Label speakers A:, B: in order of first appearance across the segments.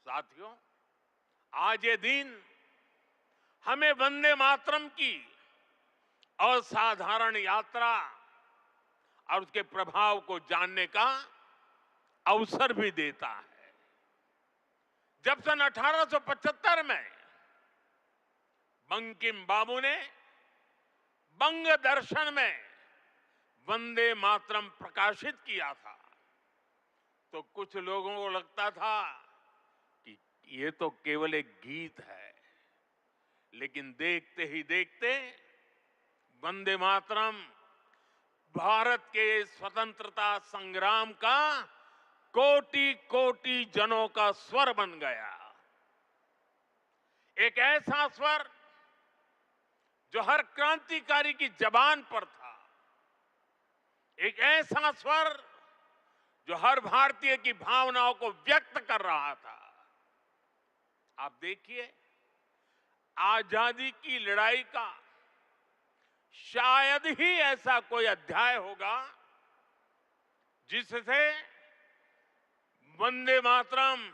A: साथियों, आज ये दिन हमें वंदे मातरम की असाधारण यात्रा और उसके प्रभाव को जानने का अवसर भी देता है। जब सन 1875 में बंकिम बाबू ने बंग दर्शन में वंदे मातरम प्रकाशित किया था, तो कुछ लोगों को लगता था कि ये तो केवल एक गीत है, लेकिन देखते ही देखते वंदे मातरम भारत के स्वतंत्रता संग्राम का कोटि कोटि जनों का स्वर बन गया। एक ऐसा स्वर जो हर क्रांतिकारी की जबान पर था, एक ऐसा स्वर जो हर भारतीय की भावनाओं को व्यक्त कर रहा था। आप देखिए, आजादी की लड़ाई का शायद ही ऐसा कोई अध्याय होगा जिससे वंदे मातरम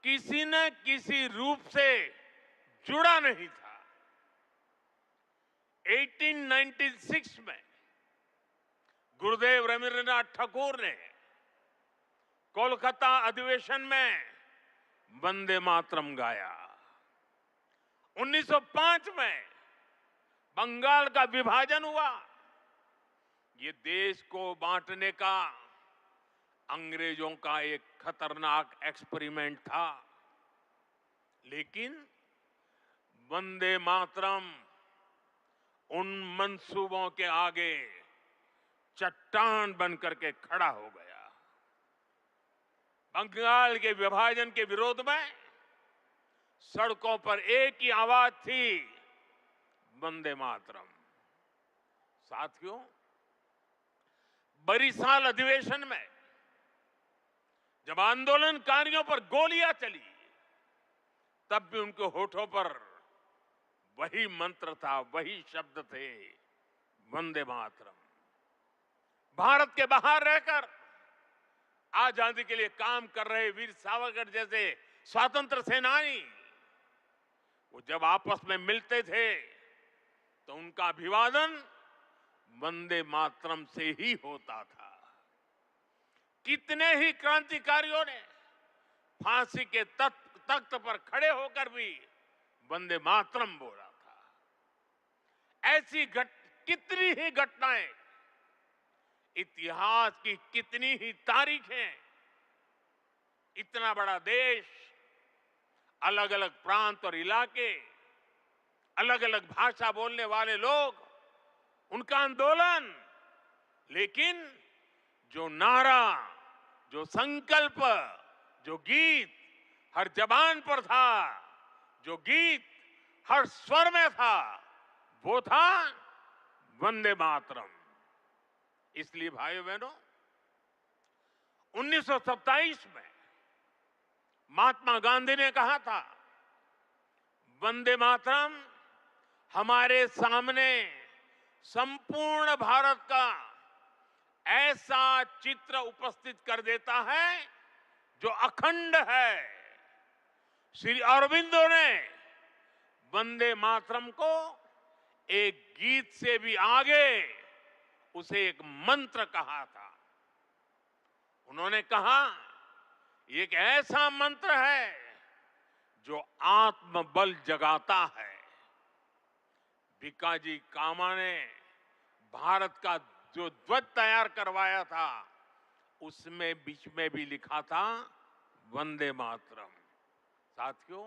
A: किसी न किसी रूप से जुड़ा नहीं था। 1896 में गुरुदेव रवींद्रनाथ ठाकुर ने कोलकाता अधिवेशन में वंदे मातरम गाया। 1905 में बंगाल का विभाजन हुआ। ये देश को बांटने का अंग्रेजों का एक खतरनाक एक्सपेरिमेंट था, लेकिन वंदे मातरम उन मंसूबों के आगे चट्टान बनकर के खड़ा हो गया। बंगाल के विभाजन के विरोध में सड़कों पर एक ही आवाज थी, वंदे मातरम। साथियों, बरिसाल अधिवेशन में जब आंदोलनकारियों पर गोलियां चली, तब भी उनके होठों पर वही मंत्र था, वही शब्द थे, वंदे मातरम। भारत के बाहर रहकर आजादी के लिए काम कर रहे वीर सावरकर जैसे स्वतंत्र सेनानी, वो जब आपस में मिलते थे तो उनका अभिवादन वंदे मातरम से ही होता था। कितने ही क्रांतिकारियों ने फांसी के तख्त पर खड़े होकर भी वंदे मातरम बोला था। ऐसी कितनी ही घटनाएं, इतिहास की कितनी ही तारीखें, इतना बड़ा देश, अलग अलग प्रांत और इलाके, अलग अलग भाषा बोलने वाले लोग, उनका आंदोलन, लेकिन जो नारा, जो संकल्प, जो गीत हर जबान पर था, जो गीत हर स्वर में था, वो था वंदे मातरम। इसलिए भाइयों बहनों, 1927 में महात्मा गांधी ने कहा था, वंदे मातरम हमारे सामने संपूर्ण भारत का ऐसा चित्र उपस्थित कर देता है जो अखंड है। श्री अरविंदो ने वंदे मातरम को एक गीत से भी आगे उसे एक मंत्र कहा था। उन्होंने कहा, ये एक ऐसा मंत्र है जो आत्मबल जगाता है। भिकाजी कामा ने भारत का जो ध्वज तैयार करवाया था, उसमें बीच में भी लिखा था वंदे मातरम। साथियों,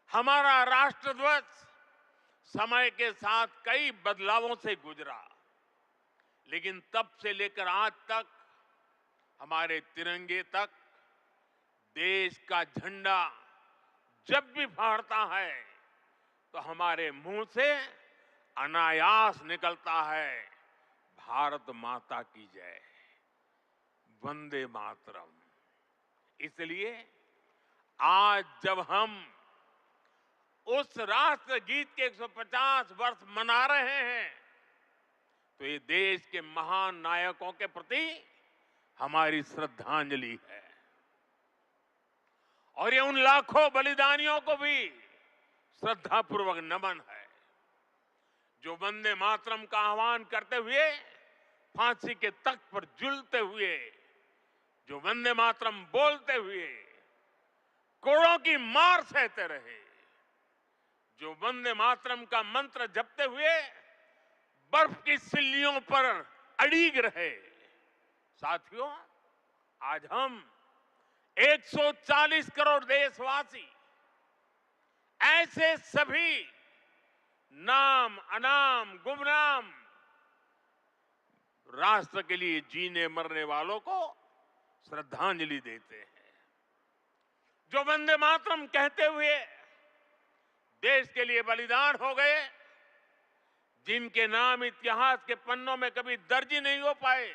A: हमारा राष्ट्र ध्वज समय के साथ कई बदलावों से गुजरा, लेकिन तब से लेकर आज तक हमारे तिरंगे तक देश का झंडा जब भी फहरता है तो हमारे मुंह से अनायास निकलता है, भारत माता की जय, वंदे मातरम। इसलिए आज जब हम उस राष्ट्र गीत के 150 वर्ष मना रहे हैं, तो ये देश के महान नायकों के प्रति हमारी श्रद्धांजलि है। और ये उन लाखों बलिदानियों को भी श्रद्धापूर्वक नमन है जो वंदे मातरम का आह्वान करते हुए फांसी के तख्त पर झूलते हुए, जो वंदे मातरम बोलते हुए कोड़ों की मार सहते रहे, जो वंदे मातरम का मंत्र जपते हुए बर्फ की सिल्लियों पर अड़ीग रहे। साथियों, आज हम 140 करोड़ देशवासी ऐसे सभी नाम अनाम गुमनाम राष्ट्र के लिए जीने मरने वालों को श्रद्धांजलि देते हैं, जो वंदे मातरम कहते हुए देश के लिए बलिदान हो गए, जिनके नाम इतिहास के पन्नों में कभी दर्ज ही नहीं हो पाए,